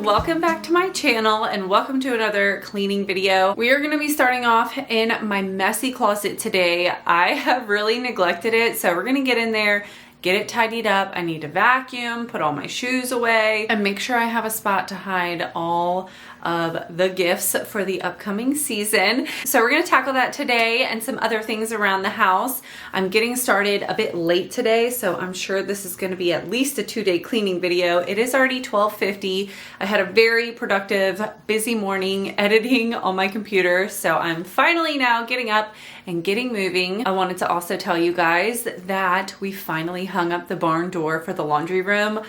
welcome back to my channel and welcome to another cleaning video. We are going to be starting off in my messy closet today. I have really neglected it, so we're going to get in there, get it tidied up. I need to vacuum, put all my shoes away, and make sure I have a spot to hide all of the gifts for the upcoming season. So we're going to tackle that today and some other things around the house. I'm getting started a bit late today, so I'm sure this is going to be at least a 2-day cleaning video. It is already 12:50. I had a very productive, busy morning editing on my computer, so I'm finally now getting up and getting moving. I wanted to also tell you guys that we finally hung up the barn door for the laundry room.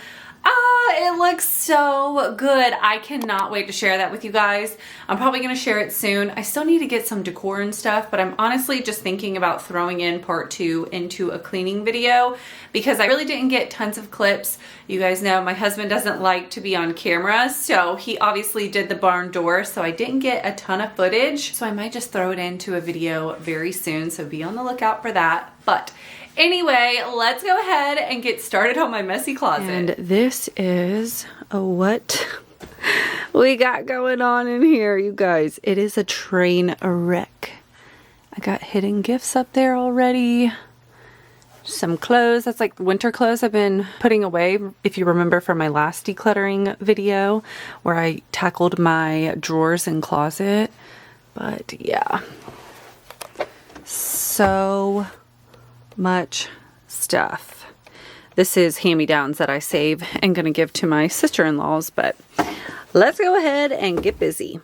It looks so good. I cannot wait to share that with you guys. I'm probably going to share it soon. I still need to get some decor and stuff, but I'm honestly just thinking about throwing in part 2 into a cleaning video because I really didn't get tons of clips. You guys know my husband doesn't like to be on camera, so he obviously did the barn door, so I didn't get a ton of footage. So I might just throw it into a video very soon, so be on the lookout for that. But anyway, let's go ahead and get started on my messy closet. And this is what we got going on in here, you guys. It is a train wreck. I got hidden gifts up there already. Some clothes, that's like winter clothes I've been putting away. If you remember from my last decluttering video where I tackled my drawers and closet. But yeah, so much stuff. This is hand-me-downs that I save and gonna give to my sister-in-laws, but let's go ahead and get busy.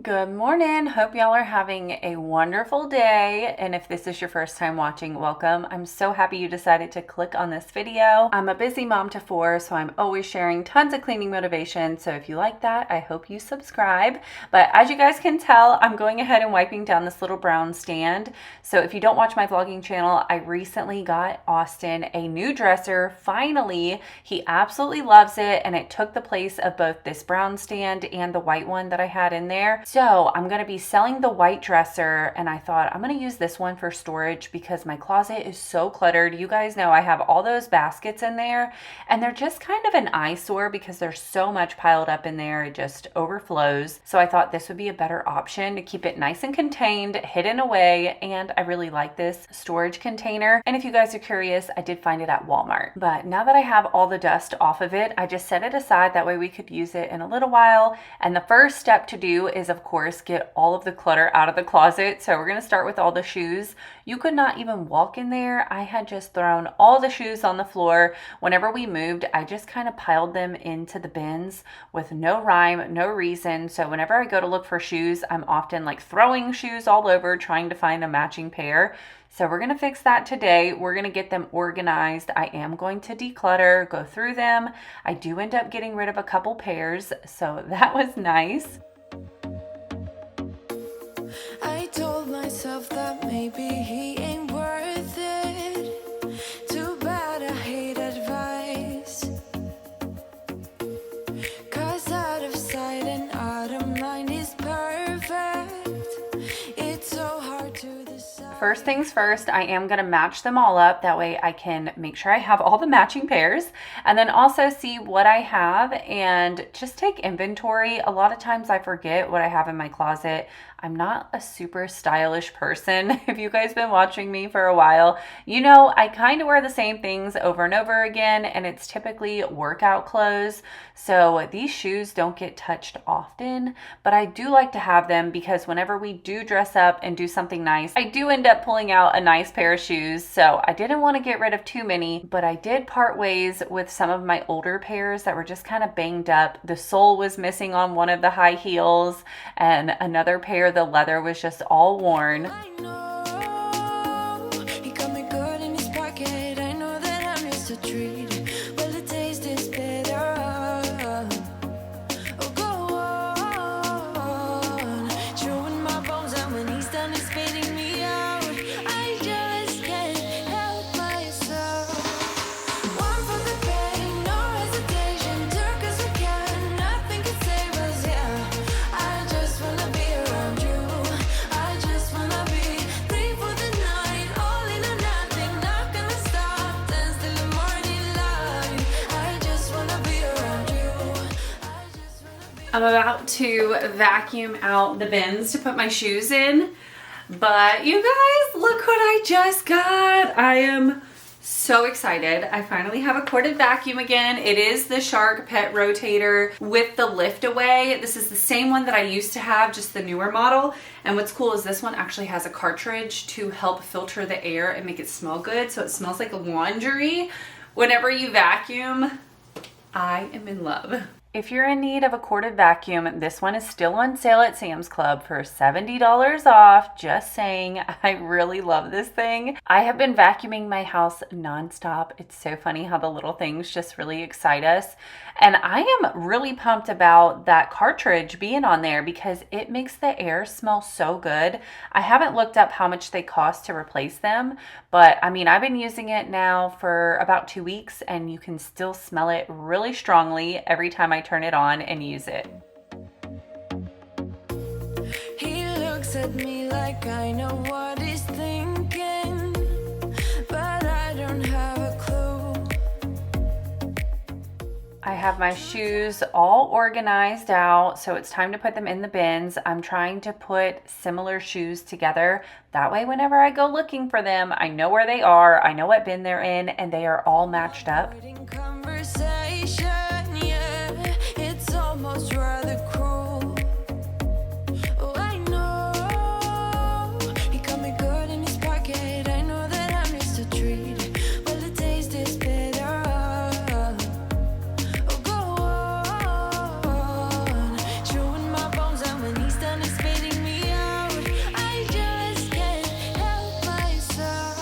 Good morning. Hope y'all are having a wonderful day. And if this is your first time watching, welcome. I'm so happy you decided to click on this video. I'm a busy mom to 4, so I'm always sharing tons of cleaning motivation. So if you like that, I hope you subscribe. But as you guys can tell, I'm going ahead and wiping down this little brown stand. So if you don't watch my vlogging channel, I recently got Austin a new dresser. Finally, he absolutely loves it. And it took the place of both this brown stand and the white one that I had in there. So I'm going to be selling the white dresser, and I thought I'm going to use this one for storage because my closet is so cluttered. You guys know I have all those baskets in there, and they're just kind of an eyesore because there's so much piled up in there. It just overflows. So I thought this would be a better option to keep it nice and contained, hidden away, and I really like this storage container. And if you guys are curious, I did find it at Walmart. But now that I have all the dust off of it, I just set it aside. That way we could use it in a little while. And the first step to do is, of course, get all of the clutter out of the closet. So we're going to start with all the shoes. You could not even walk in there. I had just thrown all the shoes on the floor. Whenever we moved, I just kind of piled them into the bins with no rhyme, no reason. So whenever I go to look for shoes, I'm often like throwing shoes all over trying to find a matching pair. So we're going to fix that today. We're going to get them organized. I am going to declutter, go through them. I do end up getting rid of a couple pairs, so that was nice. I told myself that maybe he ain't worth it. Too bad I hate advice. 'Cause out of sight and out of mind is perfect. It's so hard to decide. First things first, I am going to match them all up. That way I can make sure I have all the matching pairs and then also see what I have and just take inventory. A lot of times I forget what I have in my closet. I'm not a super stylish person. If you guys been watching me for a while, you know I kind of wear the same things over and over again, and it's typically workout clothes. So these shoes don't get touched often, but I do like to have them because whenever we do dress up and do something nice, I do end up pulling out a nice pair of shoes. So I didn't want to get rid of too many, but I did part ways with some of my older pairs that were just kind of banged up. The sole was missing on one of the high heels, and another pair, the leather was just all worn. I know he got me good in his pocket. I know that I missed a treat. Well, the taste is better. Oh, go on, chewing my bones out when he's done is spitting me out. I just can't help myself. One for the pain, no hesitation. Took us again, nothing can save us. Yeah, I just wanna be around you. I just wanna be I'm about to vacuum out the bins to put my shoes in, but you guys, look what I just got. I am so excited. I finally have a corded vacuum again. It is the Shark Pet Rotator with the lift away. This is the same one that I used to have, just the newer model. And what's cool is this one actually has a cartridge to help filter the air and make it smell good. So it smells like laundry whenever you vacuum. I am in love. If you're in need of a corded vacuum, this one is still on sale at Sam's Club for $70 off. Just saying, I really love this thing. I have been vacuuming my house nonstop. It's so funny how the little things just really excite us. And I am really pumped about that cartridge being on there because it makes the air smell so good. I haven't looked up how much they cost to replace them, but I mean, I've been using it now for about 2 weeks and you can still smell it really strongly every time I turn it on and use it. He looks at me like I know what he's thinking, but I don't have a clue. I have my shoes all organized out, so it's time to put them in the bins. I'm trying to put similar shoes together. That way, whenever I go looking for them, I know where they are, I know what bin they're in, and they are all matched up. Conversation, yeah, it's almost rather cruel. Oh, I know he got me good in his pocket. I know that I'm just a treat. Well, the taste is bitter. Oh, go on, chewing my bones, and when he's done, he's spitting me out. I just can't help myself.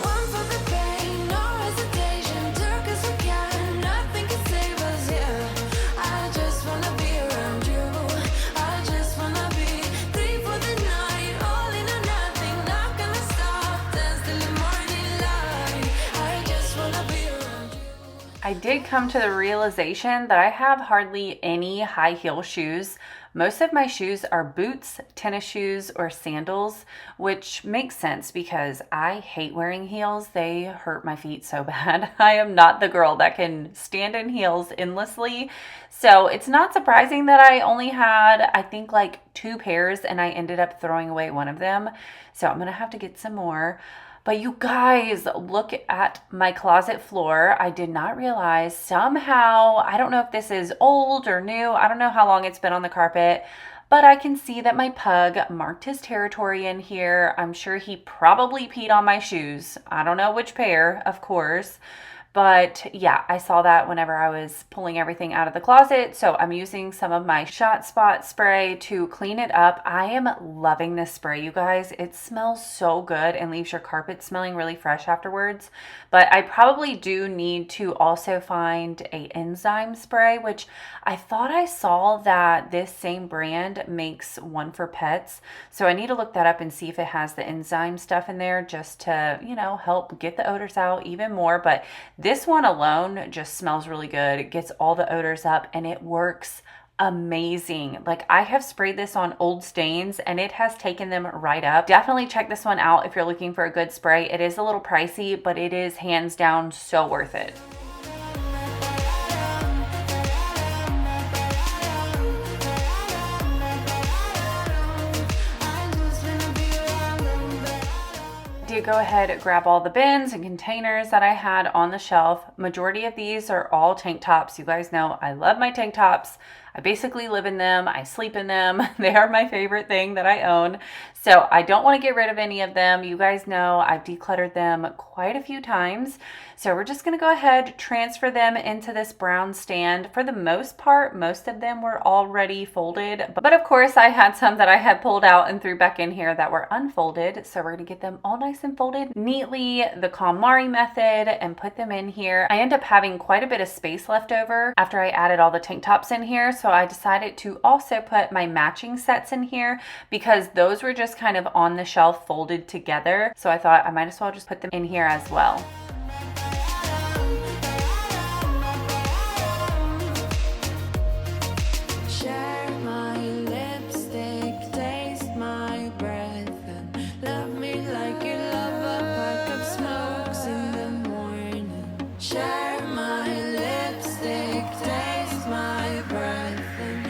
One for the pain, no hesitation. Took us we can, nothing can save us, yeah. I just wanna be around you. I just wanna be free for the night, all in or nothing. Not gonna stop, dance till the morning light. I just wanna be around you. I did come to the realization that I have hardly any high heel shoes. Most of my shoes are boots, tennis shoes, or sandals, which makes sense because I hate wearing heels. They hurt my feet so bad. I am not the girl that can stand in heels endlessly. So it's not surprising that I only had, I think, like 2 pairs and I ended up throwing away one of them. So I'm gonna have to get some more. But you guys, look at my closet floor. I did not realize somehow, I don't know if this is old or new, I don't know how long it's been on the carpet, but I can see that my pug marked his territory in here. I'm sure he probably peed on my shoes. I don't know which pair, of course. But yeah, I saw that whenever I was pulling everything out of the closet. So I'm using some of my Shot Spot spray to clean it up. I am loving this spray, you guys. It smells so good and leaves your carpet smelling really fresh afterwards. But I probably do need to also find a enzyme spray, which I thought I saw that this same brand makes one for pets. So I need to look that up and see if it has the enzyme stuff in there just to, you know, help get the odors out even more. But this one alone just smells really good. It gets all the odors up and it works amazing. Like, I have sprayed this on old stains and it has taken them right up. Definitely check this one out if you're looking for a good spray. It is a little pricey, but it is hands down so worth it. Did go ahead, grab all the bins and containers that I had on the shelf. Majority of these are all tank tops. You guys know I love my tank tops. I basically live in them. I sleep in them. They are my favorite thing that I own. So I don't want to get rid of any of them. You guys know I've decluttered them quite a few times. So we're just going to go ahead, transfer them into this brown stand. For the most part, most of them were already folded. But of course, I had some that I had pulled out and threw back in here that were unfolded. So we're going to get them all nice and folded neatly, the KonMari method, and put them in here. I end up having quite a bit of space left over after I added all the tank tops in here. So I decided to also put my matching sets in here because those were just kind of on the shelf folded together. So I thought I might as well just put them in here as well. Share my lipstick, taste my breath, and love me like you love a pack of smokes in the morning. Share my lipstick, taste my breath, and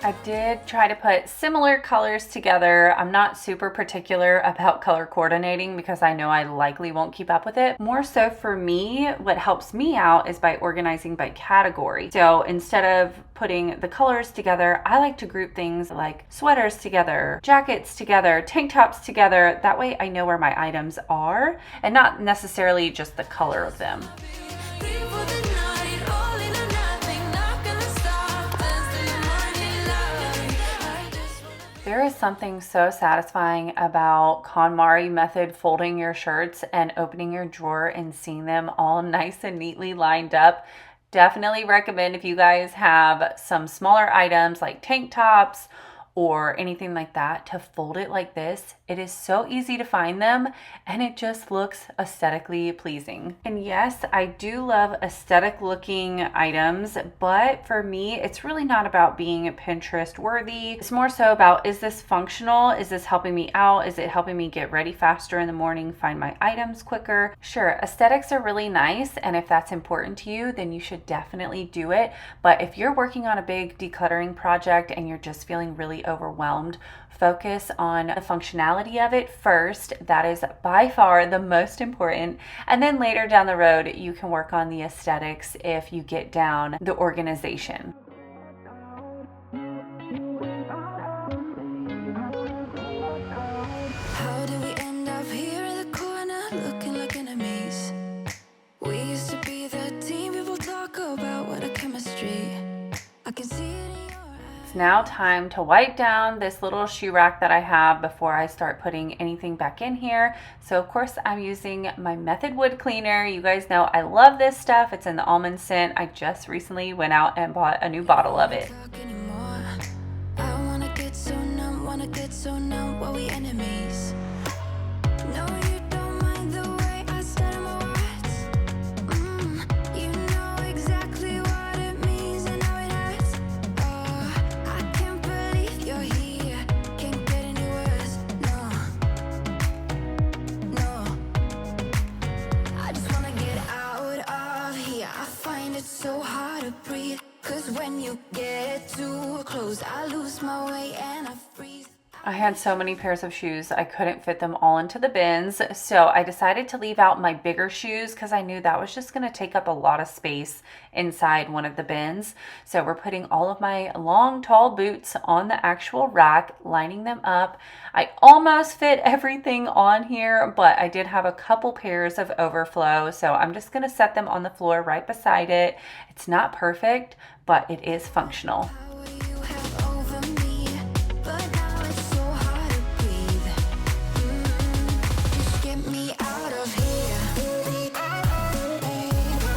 I did try to put similar colors together. I'm not super particular about color coordinating because I know I likely won't keep up with it. More so for me, what helps me out is by organizing by category. So instead of putting the colors together, I like to group things like sweaters together, jackets together, tank tops together. That way I know where my items are and not necessarily just the color of them. There is something so satisfying about KonMari method folding your shirts and opening your drawer and seeing them all nice and neatly lined up. Definitely recommend if you guys have some smaller items like tank tops or anything like that to fold it like this. It is so easy to find them and it just looks aesthetically pleasing. And yes, I do love aesthetic looking items, but for me, it's really not about being Pinterest worthy. It's more so about, is this functional? Is this helping me out? Is it helping me get ready faster in the morning, find my items quicker? Sure, aesthetics are really nice, and if that's important to you, then you should definitely do it. But if you're working on a big decluttering project and you're just feeling really overwhelmed, focus on the functionality of it first. That is by far the most important. And then later down the road, you can work on the aesthetics if you get down the organization. How did we end up here in the corner looking like enemies? We used to be the team people talk about, what a chemistry. I can see it in your eyes. It's now time to wipe down this little shoe rack that I have before I start putting anything back in here. So of course I'm using my Method wood cleaner. You guys know I love this stuff. It's in the almond scent. I just recently went out and bought a new bottle of it. Talk anymore. I wanna get so numb while we enemies. No, you don't mind the way I stutter my words. You know exactly what it means and how it hurts. Oh, I can't believe you're here. Can't get any worse. No, no. I just wanna get out of here. I find it so hard to breathe. 'Cause when you get too close, I lose my way and I freeze. I had so many pairs of shoes, I couldn't fit them all into the bins. So I decided to leave out my bigger shoes because I knew that was just going to take up a lot of space inside one of the bins. So we're putting all of my long, tall boots on the actual rack, lining them up. I almost fit everything on here, but I did have a couple pairs of overflow. So I'm just going to set them on the floor right beside it. It's not perfect, but it is functional. Power you have over me, but now it's so hard to breathe. Just get me out of here. Just get me out of here.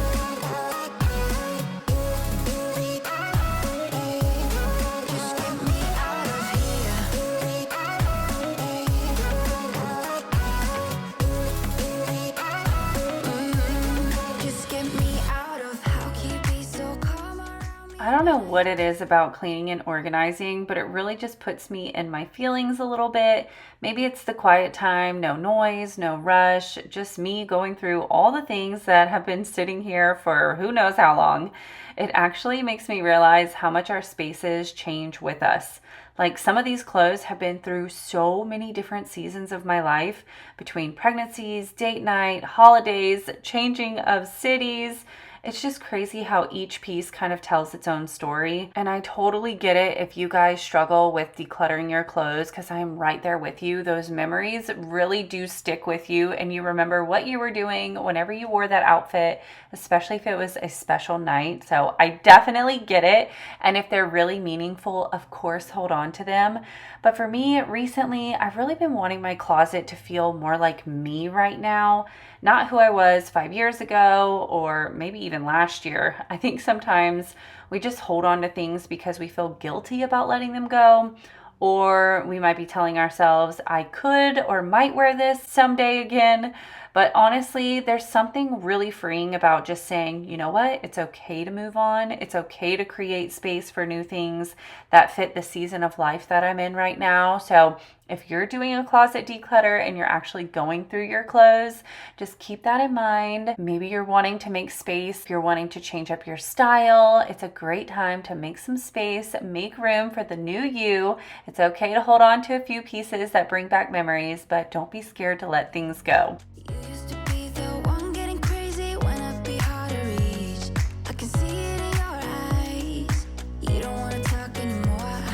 Just get me out of. How can you be so calm around me? I don't know what it is about cleaning and organizing, but it really just puts me in my feelings a little bit. Maybe it's the quiet time, no noise, no rush, just me going through all the things that have been sitting here for who knows how long. It actually makes me realize how much our spaces change with us. Like, some of these clothes have been through so many different seasons of my life, between pregnancies, date night, holidays, changing of cities. It's just crazy how each piece kind of tells its own story. And I totally get it if you guys struggle with decluttering your clothes, because I'm right there with you. Those memories really do stick with you, and you remember what you were doing whenever you wore that outfit, especially if it was a special night. So I definitely get it. And if they're really meaningful, of course, hold on to them. But for me, recently, I've really been wanting my closet to feel more like me right now. Not who I was 5 years ago or maybe even last year. I think sometimes we just hold on to things because we feel guilty about letting them go. Or we might be telling ourselves, I could or might wear this someday again. But honestly, there's something really freeing about just saying, you know what, it's okay to move on. It's okay to create space for new things that fit the season of life that I'm in right now. So if you're doing a closet declutter and you're actually going through your clothes, just keep that in mind. Maybe you're wanting to make space, if you're wanting to change up your style, it's a great time to make some space, make room for the new you. It's okay to hold on to a few pieces that bring back memories, but don't be scared to let things go. You used to be the one getting crazy when I'd be hard to reach. I can see it in your eyes. You don't wanna talk anymore.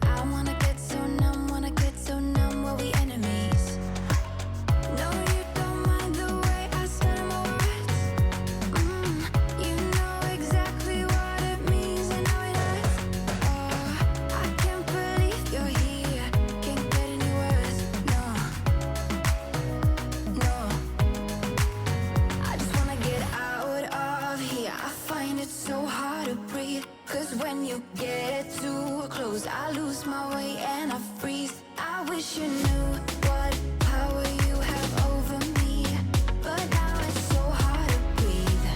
I wanna get so numb, were we enemies? No, you don't mind the way I stutter my words. You know exactly what it means and how it hurts. Oh, I can't believe you're here. Can't get any worse. No. I just wanna get out of here. I find it so hard to breathe. Cause when you get too close, I lose my way and I freeze. I wish you knew what power you have over me. But now it's so hard to breathe.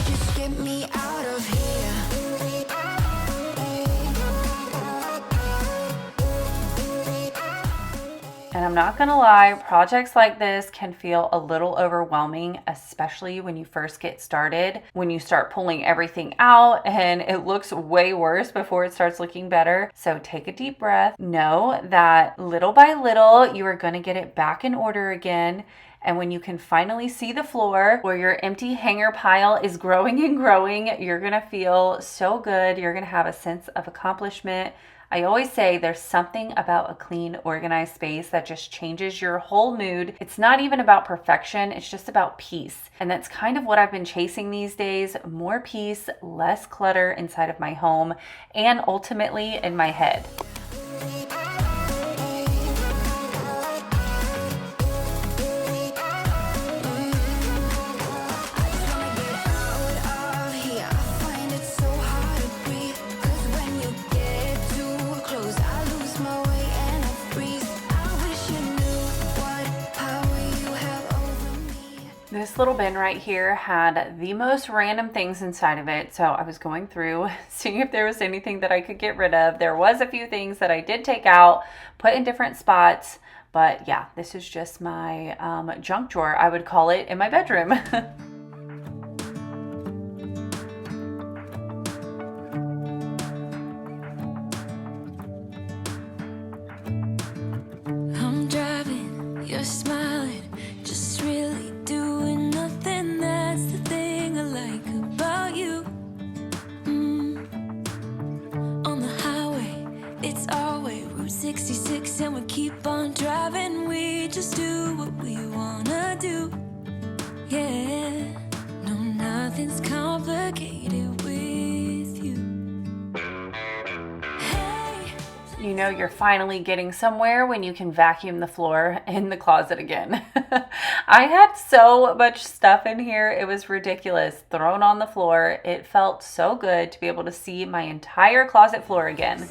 Just get me out of here. And I'm not gonna lie, projects like this can feel a little overwhelming, especially when you first get started, when you start pulling everything out and it looks way worse before it starts looking better. So take a deep breath. Know that little by little, you are gonna get it back in order again. And when you can finally see the floor where your empty hanger pile is growing and growing, you're gonna feel so good. You're gonna have a sense of accomplishment. I always say there's something about a clean, organized space that just changes your whole mood. It's not even about perfection, it's just about peace. And that's kind of what I've been chasing these days. More peace, less clutter inside of my home, and ultimately in my head. This little bin right here had the most random things inside of it. So I was going through, seeing if there was anything that I could get rid of. There was a few things that I did take out, put in different spots. But yeah, this is just my junk drawer, I would call it, in my bedroom. I'm driving, you're smiling, just really doing nothing. That's the thing I like about you. On the highway, it's our way, Route 66, and we keep on driving. We just do what we wanna do. Yeah, no, nothing's complicated with you. Hey. You know you're finally getting somewhere when you can vacuum the floor in the closet again. I had so much stuff in here. It was ridiculous. Thrown on the floor. It felt so good to be able to see my entire closet floor again.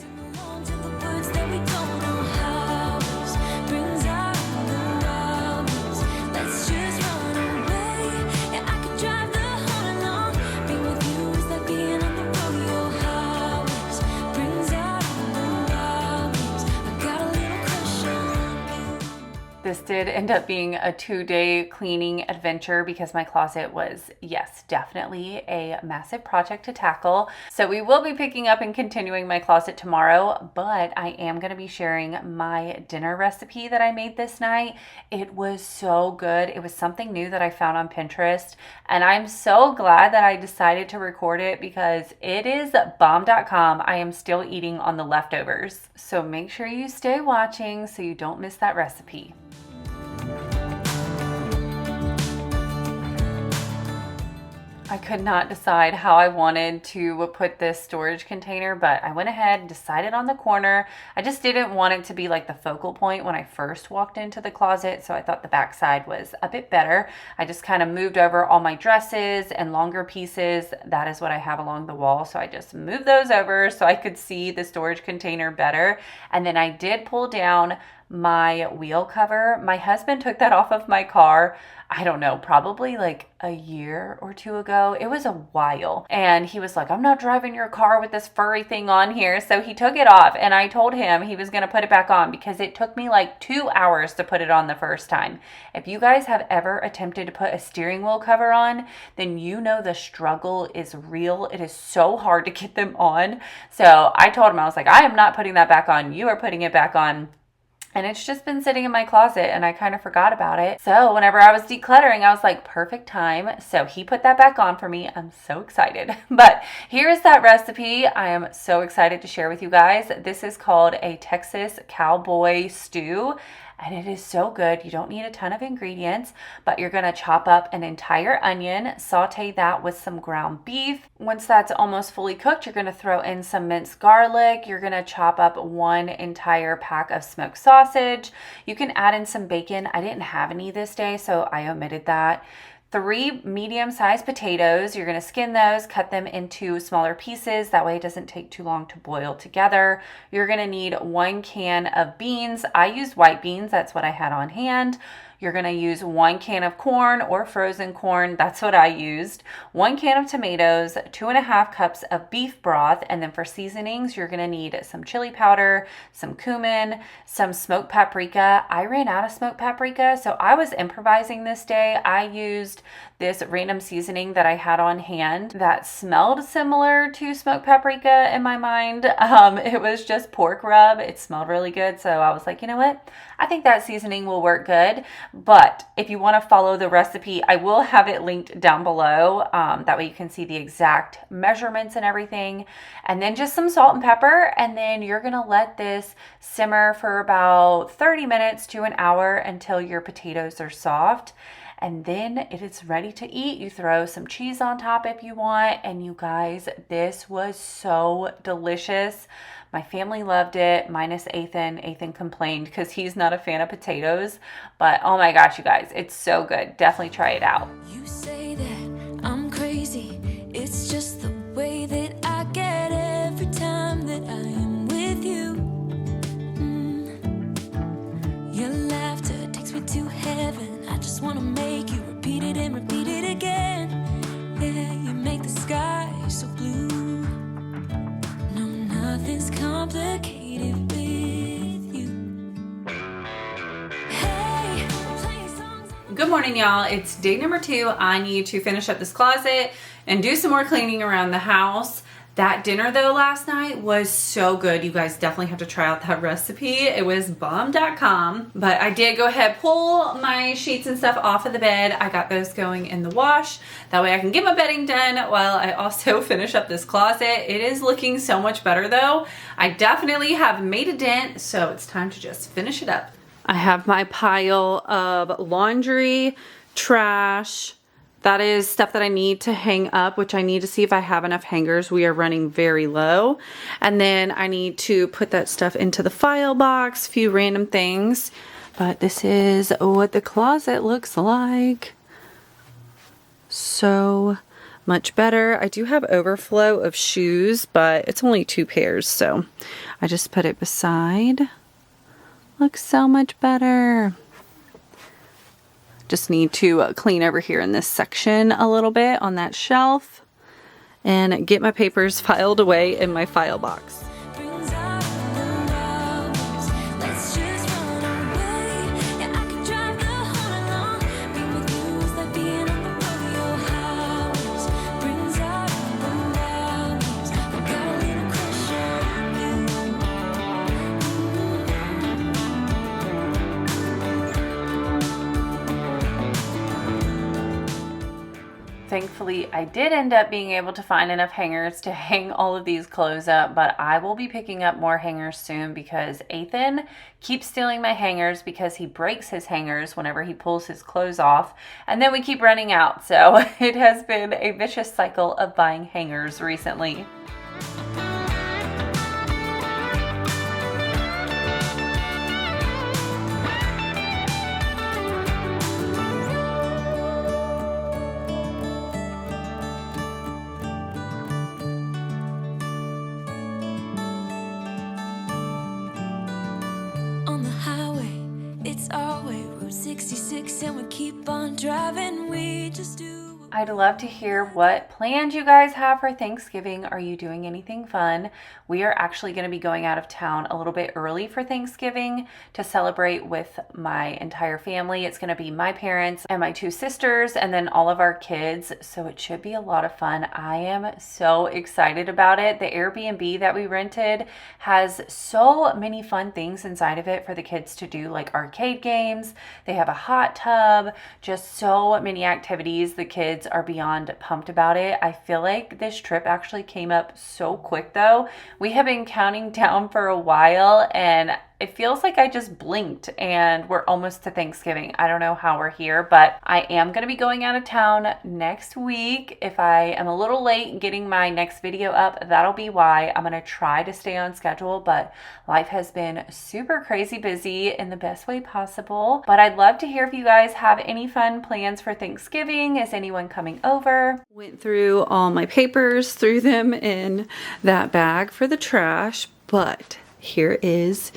This did end up being a 2-day cleaning adventure because my closet was, yes, definitely a massive project to tackle. So we will be picking up and continuing my closet tomorrow, but I am going to be sharing my dinner recipe that I made this night. It was so good. It was something new that I found on Pinterest, and I'm so glad that I decided to record it because it is bomb.com. I am still eating on the leftovers. So make sure you stay watching so you don't miss that recipe. I could not decide how I wanted to put this storage container, but I went ahead and decided on the corner. I just didn't want it to be like the focal point when I first walked into the closet, so I thought the back side was a bit better. I just kind of moved over all my dresses and longer pieces. That is what I have along the wall, so I just moved those over so I could see the storage container better. And then I did pull down my wheel cover. My husband took that off of my car, I don't know, probably like a year or two ago. It was a while. And he was like, I'm not driving your car with this furry thing on here. So he took it off, and I told him he was going to put it back on because it took me like 2 hours to put it on the first time. If you guys have ever attempted to put a steering wheel cover on, then you know the struggle is real. It is so hard to get them on. So I told him, I was like, I am not putting that back on. You are putting it back on. And it's just been sitting in my closet, and I kind of forgot about it. So whenever I was decluttering, I was like, perfect time. So he put that back on for me. I'm so excited. But here is that recipe. I am so excited to share with you guys. This is called a Texas cowboy stew. And it is so good. You don't need a ton of ingredients, but you're gonna chop up an entire onion, saute that with some ground beef. Once that's almost fully cooked, you're gonna throw in some minced garlic. You're gonna chop up 1 entire pack of smoked sausage. You can add in some bacon. I didn't have any this day, so I omitted that. 3 medium-sized potatoes. You're going to skin those, cut them into smaller pieces. That way it doesn't take too long to boil together. You're going to need 1 can of beans. I used white beans. That's what I had on hand. You're going to use 1 can of corn or frozen corn. That's what I used. 1 can of tomatoes, 2.5 cups of beef broth. And then for seasonings, you're going to need some chili powder, some cumin, some smoked paprika. I ran out of smoked paprika, so I was improvising this day. I used this random seasoning that I had on hand that smelled similar to smoked paprika in my mind. It was just pork rub. It smelled really good. So I was like, you know what? I think that seasoning will work good. But if you want to follow the recipe, I will have it linked down below. That way you can see the exact measurements and everything. And then just some salt and pepper. And then you're going to let this simmer for about 30 minutes to an hour until your potatoes are soft. And then it is ready to eat. You throw some cheese on top if you want. And you guys, this was so delicious. My family loved it, minus Ethan. Ethan complained because he's not a fan of potatoes. But oh my gosh, you guys, it's so good. Definitely try it out. You say that I'm crazy. It's just the way that I get every time that I am with you. Your laughter takes me to heaven. I just want to make you repeat it and repeat it again. Yeah, you make the sky so blue. No, nothing's complicated with you. Hey, playing songs. Good morning, y'all. It's day number 2. I need to finish up this closet and do some more cleaning around the house. That dinner though last night was so good. You guys definitely have to try out that recipe. It was bomb.com, but I did go ahead, pull my sheets and stuff off of the bed. I got those going in the wash. That way I can get my bedding done while I also finish up this closet. It is looking so much better though. I definitely have made a dent, so it's time to just finish it up. I have my pile of laundry, trash. That is stuff that I need to hang up, which I need to see if I have enough hangers. We are running very low. And then I need to put that stuff into the file box, a few random things. But this is what the closet looks like. So much better. I do have overflow of shoes, but it's only 2 pairs. So I just put it beside. Looks so much better. Just need to clean over here in this section a little bit on that shelf and get my papers filed away in my file box. Brings out the hours. Let's just run away. Yeah, I could drive the whole along. Being with you is like being on the rodeo hours. Brings out the hours. I got a little crush on you. Thankfully, I did end up being able to find enough hangers to hang all of these clothes up, but I will be picking up more hangers soon because Ethan keeps stealing my hangers because he breaks his hangers whenever he pulls his clothes off, and then we keep running out. So it has been a vicious cycle of buying hangers recently. On the highway, our way. Route 66 and we keep on driving. We just do. I'd love to hear what plans you guys have for Thanksgiving. Are you doing anything fun? We are actually going to be going out of town a little bit early for Thanksgiving to celebrate with my entire family. It's going to be my parents and my 2 sisters and then all of our kids. So it should be a lot of fun. I am so excited about it. The Airbnb that we rented has so many fun things inside of it for the kids to do, like arcade games. They have a hot tub, just so many activities. The kids are beyond pumped about it. I feel like this trip actually came up so quick though. We have been counting down for a while and it feels like I just blinked and we're almost to Thanksgiving. I don't know how we're here, but I am going to be going out of town next week. If I am a little late getting my next video up, that'll be why. I'm going to try to stay on schedule, but life has been super crazy busy in the best way possible. But I'd love to hear if you guys have any fun plans for Thanksgiving. Is anyone coming over? Went through all my papers, threw them in that bag for the trash, but here is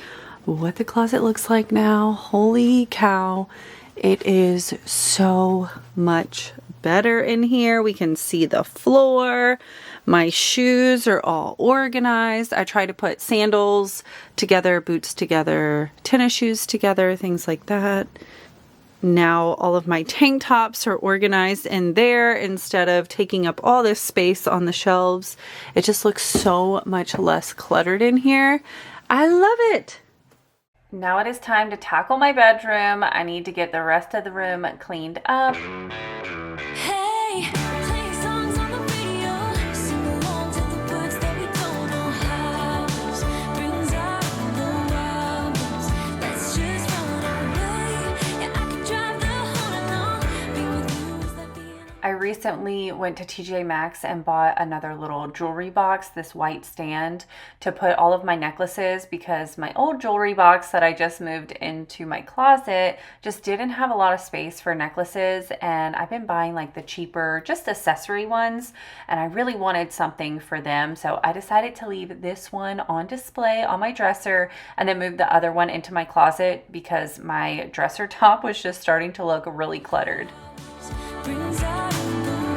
what the closet looks like now. Holy cow, it is so much better in here. We can see the floor. My shoes are all organized. I try to put sandals together, boots together, tennis shoes together, things like that. Now all of my tank tops are organized in there instead of taking up all this space on the shelves. It just looks so much less cluttered in here. I love it. Now it is time to tackle my bedroom. I need to get the rest of the room cleaned up. Hey, playing songs on the radio, sing along to the words that we don't know how. Brings out the wild ones. Let's just run away. Yeah, I could drive the whole along. Be with you is like being. I recently went to TJ Maxx and bought another little jewelry box, this white stand, to put all of my necklaces because my old jewelry box that I just moved into my closet just didn't have a lot of space for necklaces, and I've been buying like the cheaper, just accessory ones, and I really wanted something for them, so I decided to leave this one on display on my dresser and then move the other one into my closet because my dresser top was just starting to look really cluttered. Brings out the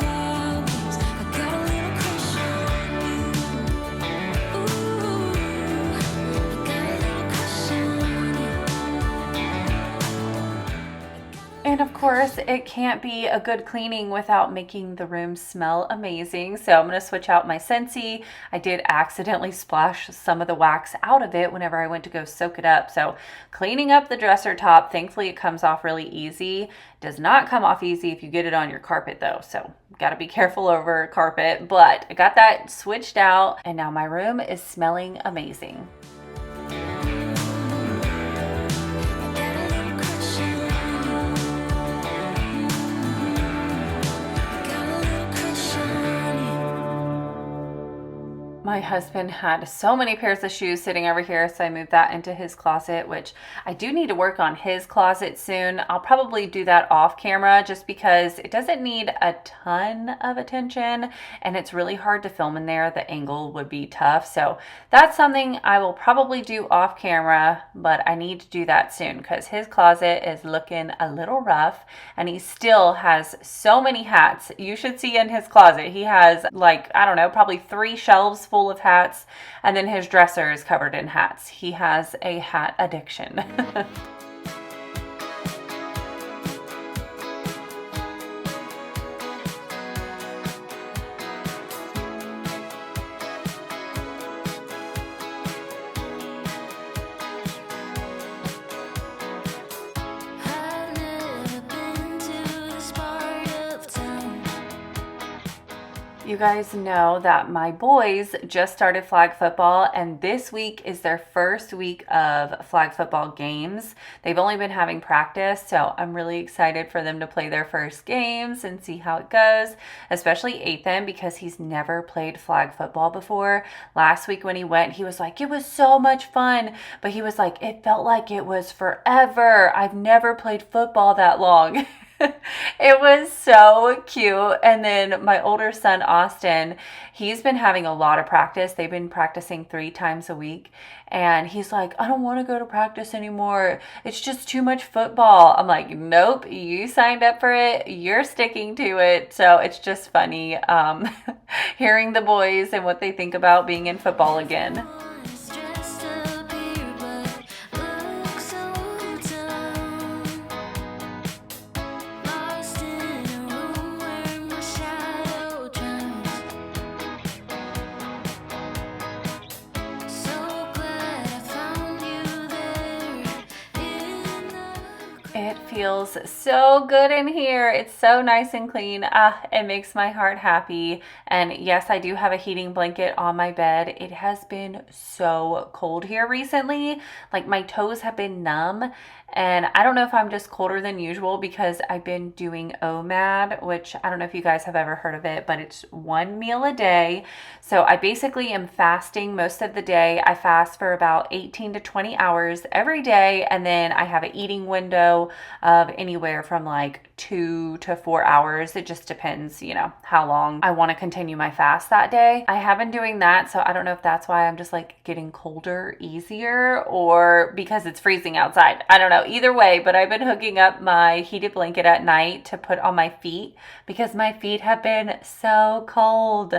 wild ones. I got a little crush on you. Ooh, I got a little crush on you. And of course, it can't be a good cleaning without making the room smell amazing. So I'm going to switch out my Scentsy. I did accidentally splash some of the wax out of it whenever I went to go soak it up. So cleaning up the dresser top, thankfully it comes off really easy. Does not come off easy if you get it on your carpet though. So got to be careful over carpet, but I got that switched out and now my room is smelling amazing. My husband had so many pairs of shoes sitting over here, so I moved that into his closet, which I do need to work on his closet soon. I'll probably do that off camera just because it doesn't need a ton of attention and it's really hard to film in there. The angle would be tough. So that's something I will probably do off camera, but I need to do that soon because his closet is looking a little rough and he still has so many hats. You should see in his closet. He has like, I don't know, probably 3 shelves full of hats, and then his dresser is covered in hats. He has a hat addiction. I've never been to this part of town. You guys know that my boys just started flag football and this week is their first week of flag football games. They've only been having practice, so I'm really excited for them to play their first games and see how it goes, especially Ethan because he's never played flag football before. Last week when he went, he was like, it was so much fun, but he was like, it felt like it was forever. I've never played football that long. It was so cute. And then my older son, Austin, he's been having a lot of practice. They've been practicing 3 times a week. And he's like, I don't want to go to practice anymore. It's just too much football. I'm like, nope, you signed up for it. You're sticking to it. So it's just funny hearing the boys and what they think about being in football again. Stressed up here, but look so down. Lost in a room where my shadow drowns. So glad I found you there in the It feels so good in here. It's so nice and clean. It makes my heart happy. And yes, I do have a heating blanket on my bed. It has been so cold here recently. Like my toes have been numb. And I don't know if I'm just colder than usual because I've been doing OMAD, which I don't know if you guys have ever heard of it, but it's 1 meal a day. So I basically am fasting most of the day. I fast for about 18 to 20 hours every day. And then I have an eating window of anywhere from like 2 to 4 hours. It just depends, how long I want to continue my fast that day. I have been doing that. So I don't know if that's why I'm just like getting colder easier or because it's freezing outside. I don't know. Either way, but I've been hooking up my heated blanket at night to put on my feet because my feet have been so cold.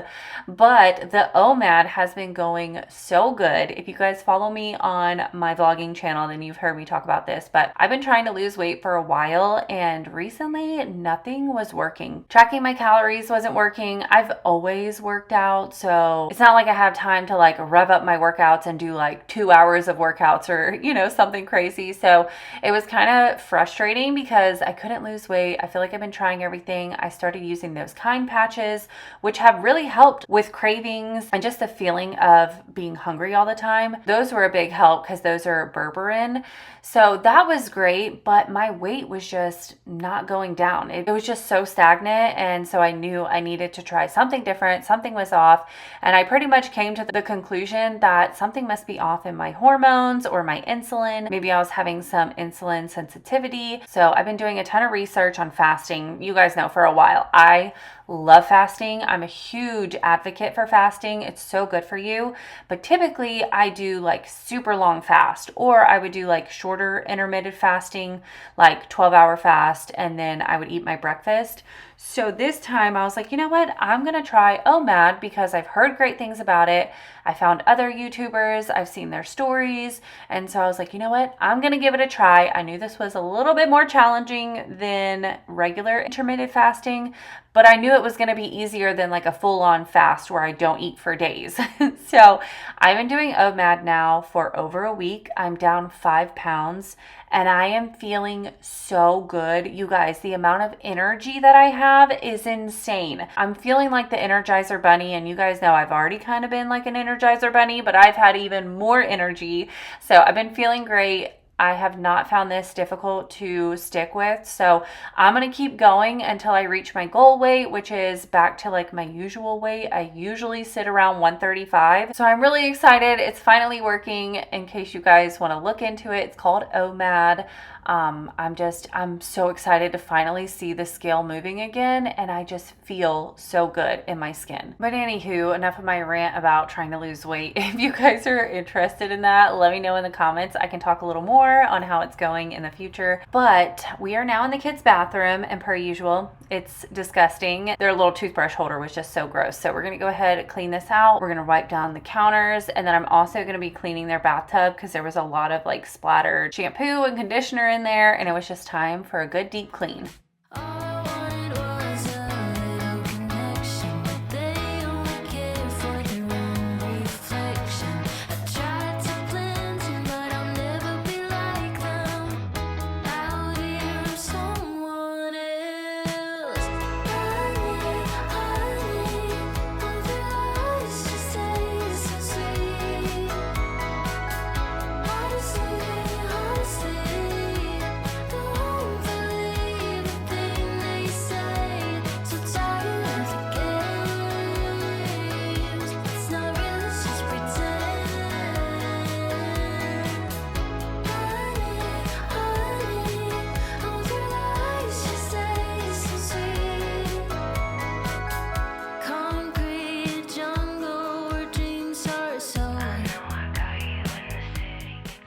But the OMAD has been going so good. If you guys follow me on my vlogging channel, then you've heard me talk about this, but I've been trying to lose weight for a while and recently nothing was working. Tracking my calories wasn't working. I've always worked out, so it's not like I have time to like rev up my workouts and do like 2 hours of workouts or, something crazy. So it was kind of frustrating because I couldn't lose weight. I feel like I've been trying everything. I started using those Kind patches, which have really helped with cravings and just the feeling of being hungry all the time. Those were a big help because those are berberine. So that was great, but my weight was just not going down. It was just so stagnant. And so I knew I needed to try something different. Something was off. And I pretty much came to the conclusion that something must be off in my hormones or my insulin. Maybe I was having some insulin sensitivity. So I've been doing a ton of research on fasting. You guys know for a while, I love fasting. I'm a huge advocate for fasting. It's so good for you. But typically I do like super long fast, or I would do like shorter intermittent fasting, like 12-hour fast, and then I would eat my breakfast. So this time I was like, you know what? I'm going to try OMAD because I've heard great things about it. I found other YouTubers, I've seen their stories. And so I was like, you know what? I'm going to give it a try. I knew this was a little bit more challenging than regular intermittent fasting, but I knew it was going to be easier than like a full-on fast where I don't eat for days. So I've been doing OMAD now for over a week. I'm down 5 pounds and I am feeling so good. You guys, the amount of energy that I have is insane. I'm feeling like the Energizer Bunny, and you guys know I've already kind of been like an Energizer Bunny, but I've had even more energy. So I've been feeling great. I have not found this difficult to stick with. So I'm going to keep going until I reach my goal weight, which is back to like my usual weight. I usually sit around 135. So I'm really excited. It's finally working. In case you guys want to look into it, it's called OMAD. I'm so excited to finally see the scale moving again, and I just feel so good in my skin. But anywho, enough of my rant about trying to lose weight. If you guys are interested in that, let me know in the comments. I can talk a little more on how it's going in the future. But we are now in the kids' bathroom, and per usual, it's disgusting. Their little toothbrush holder was just so gross. So we're gonna go ahead and clean this out. We're gonna wipe down the counters, and then I'm also gonna be cleaning their bathtub because there was a lot of like splattered shampoo and conditioner in there, and it was just time for a good deep clean. all I wanted was a little connection, but they only care for their own reflection. I tried to blend in, but I'll never be like them. Out here, I'm someone else. Honey, all their eyes just taste so sweet. Honestly, don't believe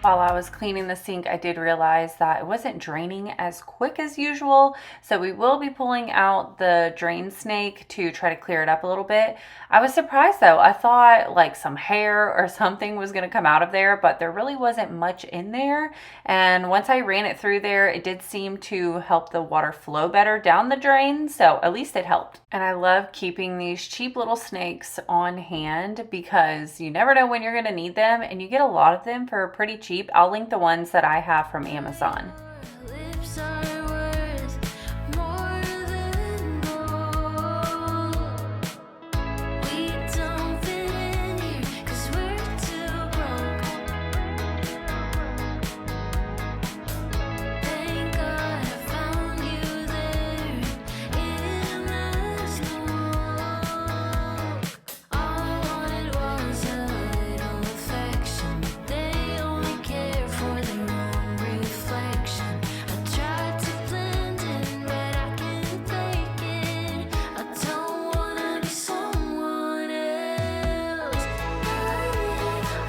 While I was cleaning the sink, I did realize that it wasn't draining as quick as usual, so we will be pulling out the drain snake to try to clear it up a little bit. I was surprised though. I thought like some hair or something was going to come out of there, but there really wasn't much in there. And once I ran it through there, it did seem to help the water flow better down the drain, so at least it helped. And I love keeping these cheap little snakes on hand because you never know when you're going to need them, and you get a lot of them for pretty cheap. I'll link the ones that I have from Amazon. Lips are worth more than gold. We don't fit in here 'cause we're too broke. Thank God I found you there in the smoke. All I wanted was a little affection, but they only care for their own reflection. I tried to blend in, but I can't fake it. I don't wanna be someone else.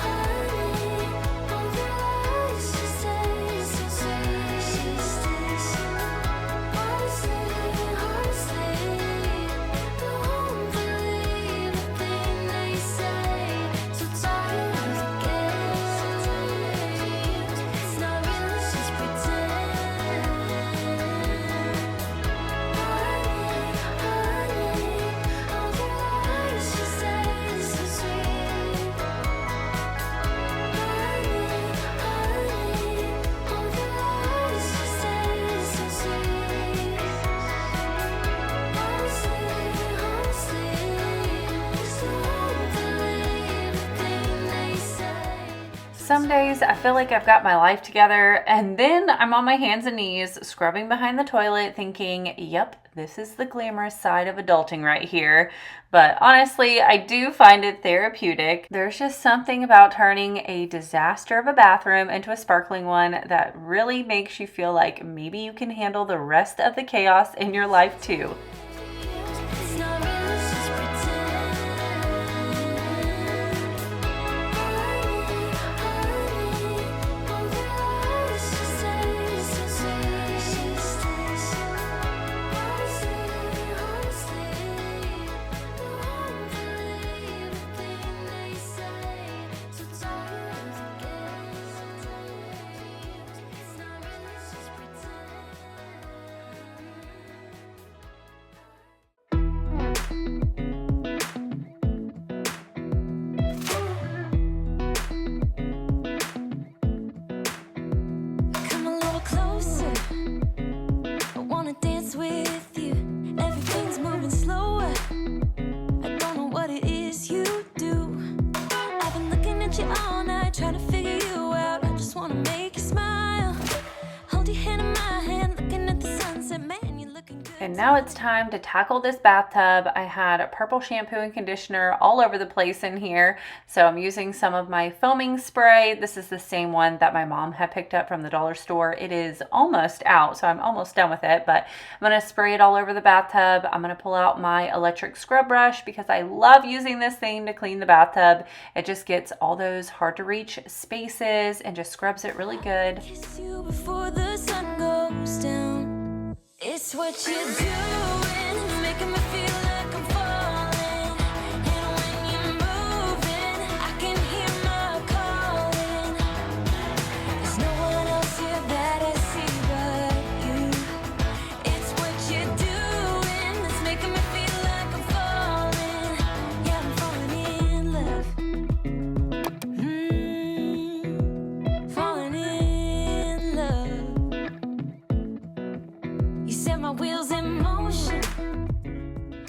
Honey, all your eyes just taste so sweet. Honestly, don't believe a thing they say. So tired of the games. It's not real, it's just pretend. Honey, all your eyes just taste so sweet. Honey, all your eyes just taste so sweet. Honestly, don't believe a thing they say. Some days I feel like I've got my life together, and then I'm on my hands and knees scrubbing behind the toilet thinking, yep, this is the glamorous side of adulting right here. But honestly, I do find it therapeutic. There's just something about turning a disaster of a bathroom into a sparkling one that really makes you feel like maybe you can handle the rest of the chaos in your life too. It's not real, it's just pretend. Honey, all your eyes just taste so sweet. Honestly, don't believe a thing they say. So tired of the games. It's not real, it's just pretend. Come a little closer. I wanna dance with you. Everything's moving slower. I don't know what it is you do. I've been looking at you all night, trying to figure you out. I just wanna make you smile. Hold your hand in my hand, looking at the sunset. Man, you're looking good. And now it's time to tackle this bathtub. I had purple shampoo and conditioner all over the place in here, so I'm using some of my foaming spray. This is the same one that my mom had picked up from the dollar store. It is almost out, so I'm almost done with it, but I'm going to spray it all over the bathtub. I'm going to pull out my electric scrub brush because I love using this thing to clean the bathtub. It just gets all those hard to reach spaces and just scrubs it really good. Kiss you before the sun goes down. It's what you're doing, making me feel like I'm falling. And when you're moving, I can hear my calling. There's no one else here that I see but you. It's what you're doing that's making me feel like I'm falling. Yeah, I'm falling in love. Falling in love. You set my wheels in motion.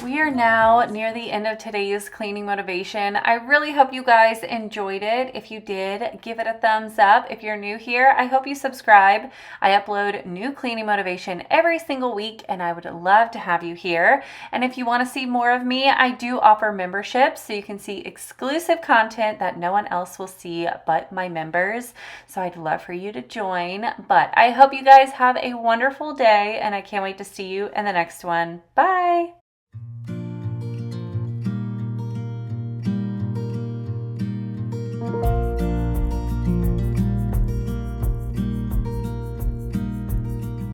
We are now near the end of today's cleaning motivation. I really hope you guys enjoyed it. If you did, give it a thumbs up. If you're new here, I hope you subscribe. I upload new cleaning motivation every single week, and I would love to have you here. And if you want to see more of me, I do offer memberships, so you can see exclusive content that no one else will see but my members. So I'd love for you to join. But I hope you guys have a wonderful day, and I can't wait to see you in the next one. Bye!